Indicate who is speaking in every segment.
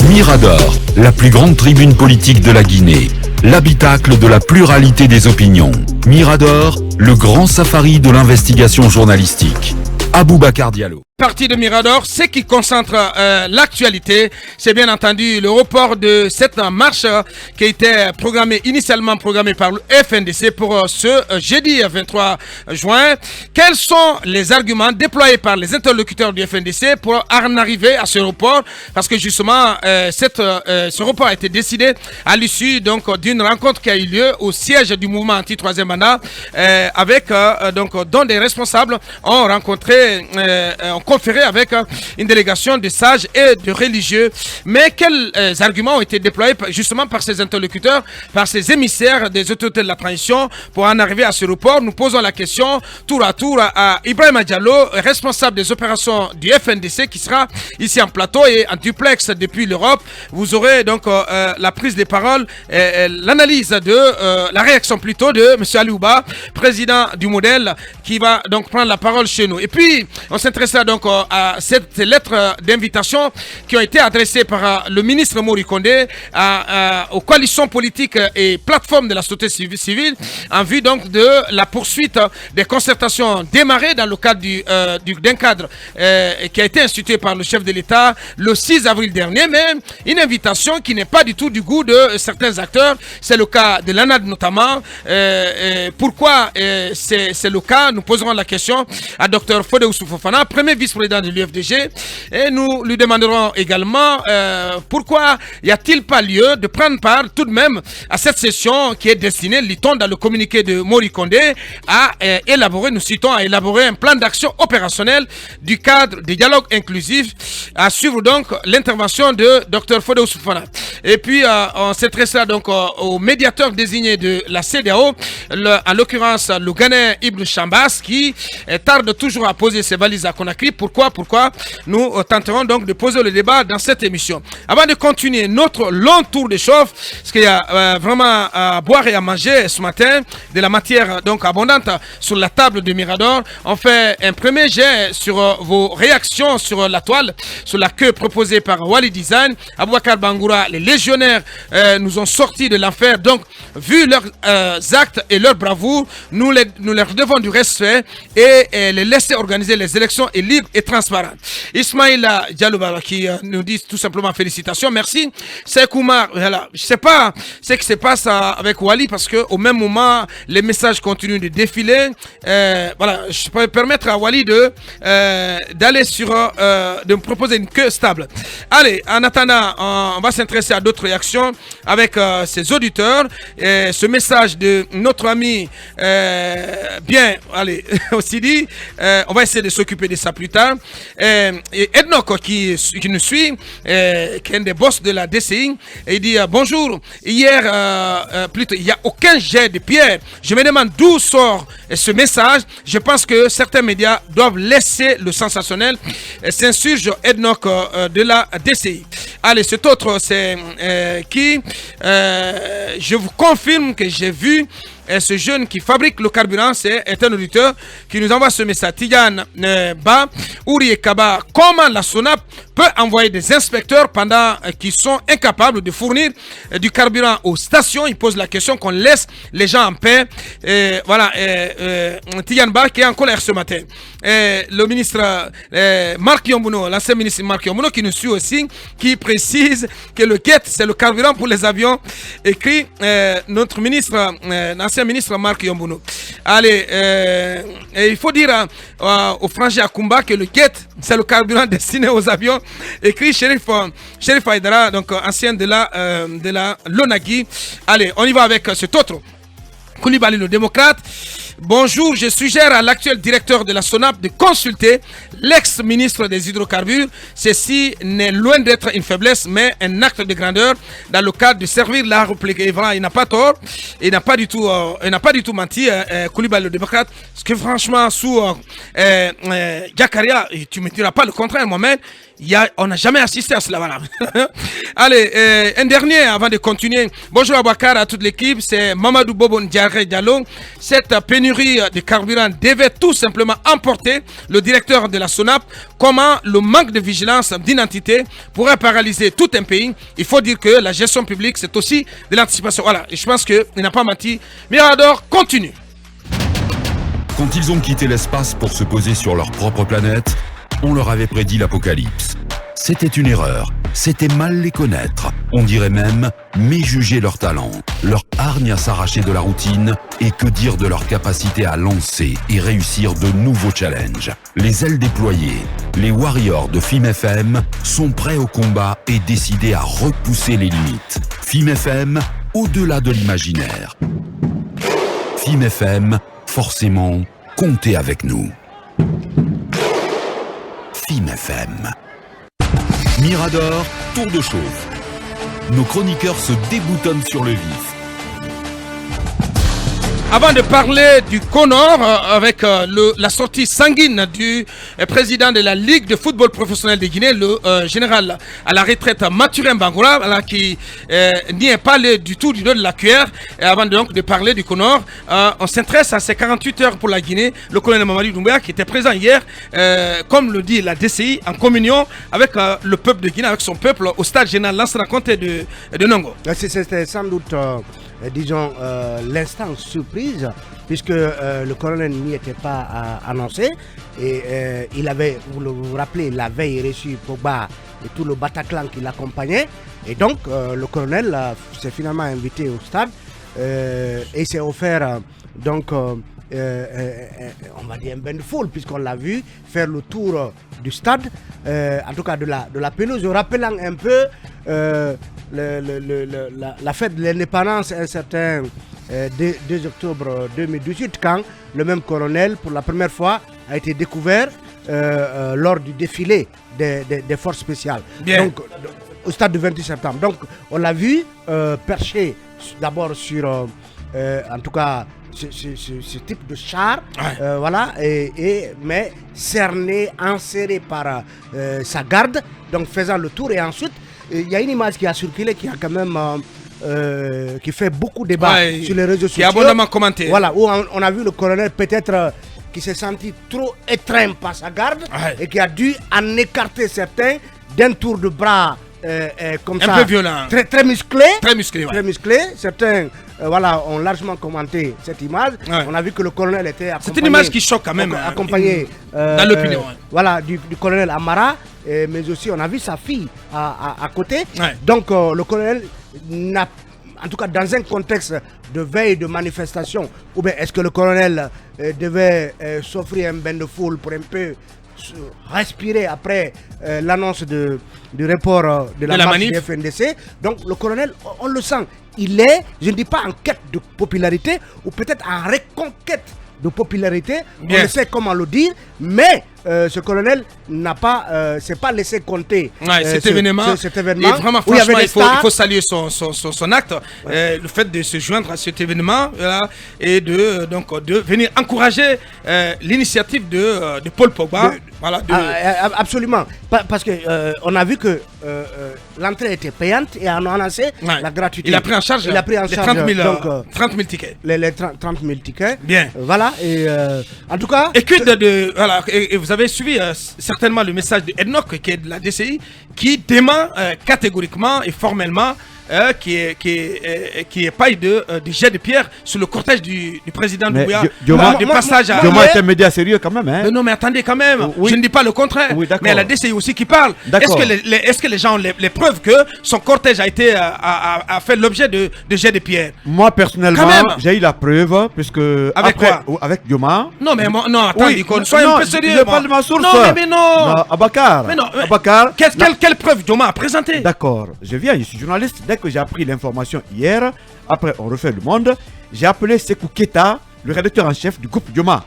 Speaker 1: Mirador, la plus grande tribune politique de la Guinée, l'habitacle de la pluralité des opinions. Mirador, le grand safari de l'investigation journalistique. Aboubacar Diallo.
Speaker 2: Partie de Mirador, ce qui concentre l'actualité, c'est bien entendu le report de cette marche qui était initialement programmée par le FNDC pour ce jeudi 23 juin. Quels sont les arguments déployés par les interlocuteurs du FNDC pour en arriver à ce report? Parce que justement, ce report a été décidé à l'issue d'une rencontre qui a eu lieu au siège du mouvement anti-troisième mandat dont des responsables ont rencontré, conféré avec une délégation de sages et de religieux. Mais quels arguments ont été déployés justement par ces interlocuteurs, par ces émissaires des autorités de la transition pour en arriver à ce report? Nous posons la question tour à tour à Ibrahima Diallo, responsable des opérations du FNDC, qui sera ici en plateau et en duplex depuis l'Europe. Vous aurez donc la prise des paroles, l'analyse de la réaction plutôt de M. Aliouba, président du modèle, qui va donc prendre la parole chez nous. Et puis, on s'intéressera donc à cette lettre d'invitation qui a été adressée par le ministre Mori Kondé aux coalitions politiques et plateformes de la société civile en vue donc de la poursuite des concertations démarrées dans le cadre d'un cadre qui a été institué par le chef de l'État le 6 avril dernier, mais une invitation qui n'est pas du tout du goût de certains acteurs. C'est le cas de l'ANAD notamment. Pourquoi c'est le cas? Nous poserons la question à Dr Fodé Fofana, premier vice-président de l'UFDG, et nous lui demanderons également pourquoi y a-t-il pas lieu de prendre part tout de même à cette session qui est destinée, lit-on dans le communiqué de Mori Kondé, à élaborer, nous citons, à élaborer un plan d'action opérationnel du cadre de dialogue inclusif, à suivre donc l'intervention de Dr Fodé Fofana. Et puis on s'intéressera donc au médiateur désigné de la CEDEAO, en l'occurrence le Ghanéen Ibn Chambas, qui tarde toujours à poser ses valises à Conakry. Pourquoi nous tenterons donc de poser le débat dans cette émission. Avant de continuer notre long tour de chauffe, parce qu'il y a vraiment à boire et à manger ce matin, de la matière donc abondante sur la table de Mirador, on fait un premier jet sur vos réactions sur la toile, sur la queue proposée par Wali Design. Aboubacar Bangoura, les légionnaires nous ont sortis de l'enfer, donc vu leurs actes et leur bravoure, nous leur devons du respect et les laisser organiser les élections libres et transparentes. Ismaïla Diallo qui nous dit tout simplement félicitations, merci. Sekoumar, voilà, je sais pas ce qui se passe avec Wali, parce que au même moment les messages continuent de défiler. Voilà, je peux permettre à Wali d'aller de me proposer une queue stable. Allez, en attendant, on va s'intéresser à d'autres réactions avec ses auditeurs. Ce message de notre ami allez, aussi dit, on va essayer de s'occuper de ça plus tard. Et Ednok qui nous suit, qui est un des boss de la DCI, et il dit bonjour. Hier, plutôt, il n'y a aucun jet de pierre. Je me demande d'où sort ce message. Je pense que certains médias doivent laisser le sensationnel. S'insurge Ednok de la DCI. Allez, cet autre, c'est qui je vous confirme que j'ai vu ce jeune qui fabrique le carburant, est un auditeur qui nous envoie ce message. Tidiane Ba, Ouri Kaba, comment la SONAP peut envoyer des inspecteurs pendant qu'ils sont incapables de fournir du carburant aux stations? Il pose la question qu'on laisse les gens en paix. Voilà, Tidiane Ba qui est en colère ce matin. Le ministre Marc Yombuno, l'ancien ministre Marc Yombuno qui nous suit aussi, qui précise que le GET c'est le carburant pour les avions, écrit notre ministre, l'ancien ministre Marc Yombuno. Allez, il faut dire au frangin Akumba que le GET c'est le carburant destiné aux avions, écrit Shérif Haïdara, donc ancien de la Lonagui. Allez, on y va avec cet autre. Koulibaly le démocrate. Bonjour, je suggère à l'actuel directeur de la SONAP de consulter l'ex-ministre des hydrocarbures. Ceci n'est loin d'être une faiblesse, mais un acte de grandeur dans le cadre de servir la République. Et voilà, il n'a pas tort, il n'a pas du tout menti, Koulibaly le démocrate. Parce que franchement, sous Jakaria, tu ne me diras pas le contraire, moi-même, On n'a jamais assisté à cela. Voilà. Allez, un dernier avant de continuer. Bonjour Aboubacar, à toute l'équipe. C'est Mamadou Bobo Ndiaré Diallo. Cette pénurie de carburant devait tout simplement emporter le directeur de la SONAP. Comment le manque de vigilance d'identité pourrait paralyser tout un pays. Il faut dire que la gestion publique, c'est aussi de l'anticipation. Voilà, et je pense qu'il n'a pas menti. Mirador, continue.
Speaker 1: Quand ils ont quitté l'espace pour se poser sur leur propre planète, on leur avait prédit l'apocalypse. C'était une erreur, c'était mal les connaître. On dirait même méjuger leur talent, leur hargne à s'arracher de la routine et que dire de leur capacité à lancer et réussir de nouveaux challenges. Les ailes déployées, les warriors de FIM FM sont prêts au combat et décidés à repousser les limites. FIM FM, au-delà de l'imaginaire. FIM FM, forcément, comptez avec nous. FIM FM. Mirador, tour de chauffe. Nos chroniqueurs se déboutonnent sur le vif.
Speaker 2: Avant de parler du Conor, avec la sortie sanguine du président de la Ligue de football professionnel de Guinée, le général à la retraite Mathurin Bangoura, qui n'y est pas allé du tout du dos de la cuillère. Et avant donc de parler du Conor, on s'intéresse à ces 48 heures pour la Guinée. Le colonel Mamadou Doumbouya qui était présent hier, comme le dit la DCI, en communion avec le peuple de Guinée, avec son peuple, au stade général Lansana Conté de Nongo.
Speaker 3: C'était sans doute... disons, l'instant surprise, puisque le colonel n'y était pas annoncé. Et il avait, vous vous rappelez, la veille reçu Pogba et tout le Bataclan qui l'accompagnait. Et donc, le colonel s'est finalement invité au stade et s'est offert, donc, on va dire un bain de foule, puisqu'on l'a vu faire le tour du stade, en tout cas de la pelouse, rappelant un peu la fête de l'indépendance, un certain 2 octobre 2018, quand le même colonel, pour la première fois, a été découvert lors du défilé des forces spéciales.
Speaker 2: Bien.
Speaker 3: Donc, au stade du 28 septembre. Donc, on l'a vu perché d'abord sur, en tout cas, ce type de char,
Speaker 2: ouais.
Speaker 3: Voilà, mais cerné, enserré par sa garde, donc faisant le tour. Et ensuite, il y a une image qui a circulé qui a quand même qui fait beaucoup débat, ouais, sur les réseaux sociaux.
Speaker 2: Qui a abondamment commenté.
Speaker 3: Voilà, où on a vu le colonel peut-être qui s'est senti trop étreint par sa garde, ouais, et qui a dû en écarter certains d'un tour de bras. Comme ça,
Speaker 2: un peu violent,
Speaker 3: très musclé,
Speaker 2: ouais.
Speaker 3: Très musclé. Certains voilà, ont largement commenté cette image.
Speaker 2: Ouais.
Speaker 3: On a vu que le colonel était accompagné.
Speaker 2: C'est une image qui choque quand même.
Speaker 3: Accompagné
Speaker 2: dans l'opinion. Ouais.
Speaker 3: Voilà, du colonel Amara, mais aussi on a vu sa fille à côté.
Speaker 2: Ouais.
Speaker 3: Donc le colonel n'a, en tout cas dans un contexte de veille de manifestation, ou bien est-ce que le colonel devait s'offrir un bain de foule pour un peu respirer après l'annonce du report de la marche du FNDC. Donc le colonel, on le sent, il est, je ne dis pas en quête de popularité, ou peut-être en reconquête de popularité, bien. On ne sait comment le dire, mais ce colonel n'a pas, s'est pas laissé compter
Speaker 2: cet événement. Et vraiment, franchement, il faut saluer son acte, ouais. Le fait de se joindre à cet événement, voilà, et de venir encourager l'initiative de Paul Pogba. Voilà,
Speaker 3: absolument, parce que on a vu que l'entrée était payante et on a annoncé, ouais, la gratuité.
Speaker 2: Il a pris en charge, les 30 000 tickets.
Speaker 3: Les 30 000 tickets.
Speaker 2: Bien.
Speaker 3: Voilà, et en tout cas...
Speaker 2: Et voilà, et vous avez suivi certainement le message de Ednock, qui est de la DCI, qui dément catégoriquement et formellement qui est pas de jet de pierre sur le cortège du président Doumbouya.
Speaker 4: Du passage à... Dioma est un média sérieux quand même. Hein?
Speaker 2: Mais non, mais attendez quand même. Oui. Je ne dis pas le contraire. Oui, mais la DCI aussi qui parle. Est-ce que les gens ont les preuves que son cortège a fait l'objet de jet de pierre?
Speaker 4: Moi, personnellement, j'ai eu la preuve, puisque...
Speaker 2: Avec
Speaker 4: après,
Speaker 2: quoi?
Speaker 4: Avec Dioma.
Speaker 2: Non, mais non, attendez, soyez un peu sérieux.
Speaker 4: Je parle de ma source.
Speaker 2: Non, mais non.
Speaker 4: Abakar.
Speaker 2: Mais non.
Speaker 4: Abakar.
Speaker 2: Quelle preuve Dioma a présenté?
Speaker 4: D'accord. Je suis journaliste. Dès que j'ai appris l'information hier, après on refait le monde, j'ai appelé Sekou Keita, le rédacteur en chef du groupe Dioma.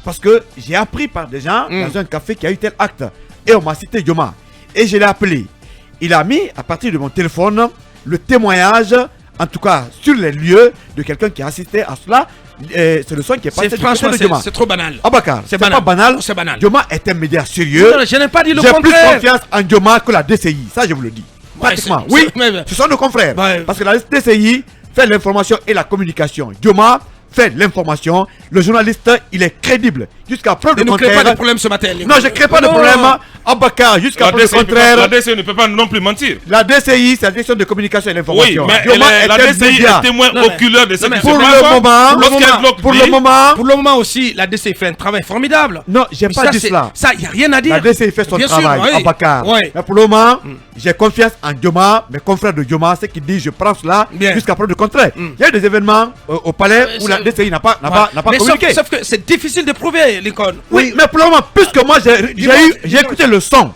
Speaker 4: Parce que j'ai appris par des gens dans un café qui a eu tel acte. Et on m'a cité Dioma. Et je l'ai appelé. Il a mis, à partir de mon téléphone, le témoignage en tout cas sur les lieux de quelqu'un qui a assisté à cela. C'est le son qui est passé du côté de Dioma.
Speaker 2: C'est trop banal.
Speaker 4: Abakar, c'est pas banal.
Speaker 2: C'est banal.
Speaker 4: Dioma est un média sérieux.
Speaker 2: Non, je n'ai pas dit le
Speaker 4: J'ai plus
Speaker 2: contraire.
Speaker 4: confiance en Dioma que la DCI, ça je vous le dis. Pratiquement, oui, ce sont nos confrères. Parce que la DCI fait l'information et la communication. Dioma fait l'information. Le journaliste, il est crédible. Jusqu'à preuve du contraire.
Speaker 2: Ne crée pas de problème ce matin.
Speaker 4: Non, je ne crée pas de problème. Abakar, jusqu'à preuve du contraire.
Speaker 5: La DCI ne peut pas non plus mentir.
Speaker 4: La DCI, c'est la direction de communication et l'information.
Speaker 5: Oui, mais la DCI est témoin oculaire de ce qui se passe.
Speaker 4: Pour le
Speaker 2: moment aussi, la DCI fait un travail formidable.
Speaker 4: Non, j'ai pas dit cela.
Speaker 2: Ça, il n'y a rien à dire.
Speaker 4: La DCI fait son travail, Abakar. Mais pour le moment, j'ai confiance en Dioma, mes confrères de Dioma, ceux qui disent je prends cela jusqu'à preuve du contraire. Il y a eu des événements au palais où la DCI n'a pas communiqué.
Speaker 2: Sauf que c'est difficile de prouver, Lincoln.
Speaker 4: Oui, mais pour le moment, puisque moi j'ai écouté le son,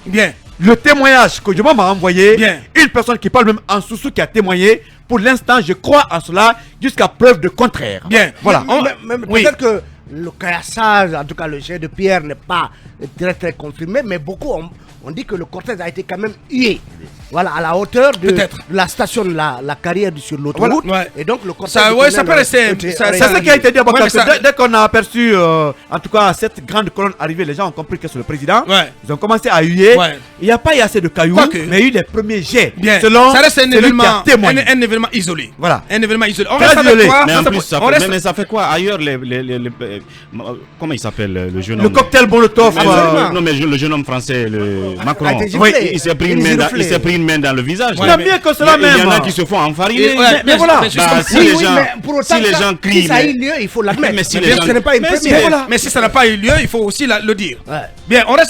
Speaker 4: le témoignage que Dioma m'a envoyé, une personne qui parle même en sous-sous qui a témoigné, pour l'instant je crois en cela jusqu'à preuve de contraire.
Speaker 3: Voilà. Peut-être que le caillassage, en tout cas le jet de pierre n'est pas très confirmé, mais beaucoup on dit que le cortège a été quand même hué. Voilà, à la hauteur de la station de la carrière sur l'autoroute.
Speaker 2: Voilà.
Speaker 3: Et donc le cortège.
Speaker 2: Ça peut rester.
Speaker 4: C'est ce qui a été dit à dès qu'on a aperçu, en tout cas, cette grande colonne arriver, les gens ont compris que c'est le président. Ils ont commencé à huer. Il n'y a pas eu assez de cailloux, mais il y a eu les premiers jets. Selon
Speaker 2: ça reste un événement isolé.
Speaker 4: Voilà.
Speaker 2: Un événement isolé.
Speaker 4: On reste avec
Speaker 6: toi. Mais en plus, mais ça fait quoi ailleurs comment il s'appelle le jeune homme?
Speaker 4: Le cocktail Molotov.
Speaker 6: Non, mais le jeune homme français, Macron. Il s'est pris une main dans le visage.
Speaker 4: Il y a mieux que cela même.
Speaker 6: Il y en a qui se font enfariner.
Speaker 4: Mais voilà.
Speaker 6: Si les gens crient.
Speaker 3: Si ça a eu lieu, il faut l'admettre.
Speaker 6: Mais
Speaker 3: ce n'est pas une première.
Speaker 2: Mais si ça n'a pas eu lieu, il faut aussi le dire. Bien, on reste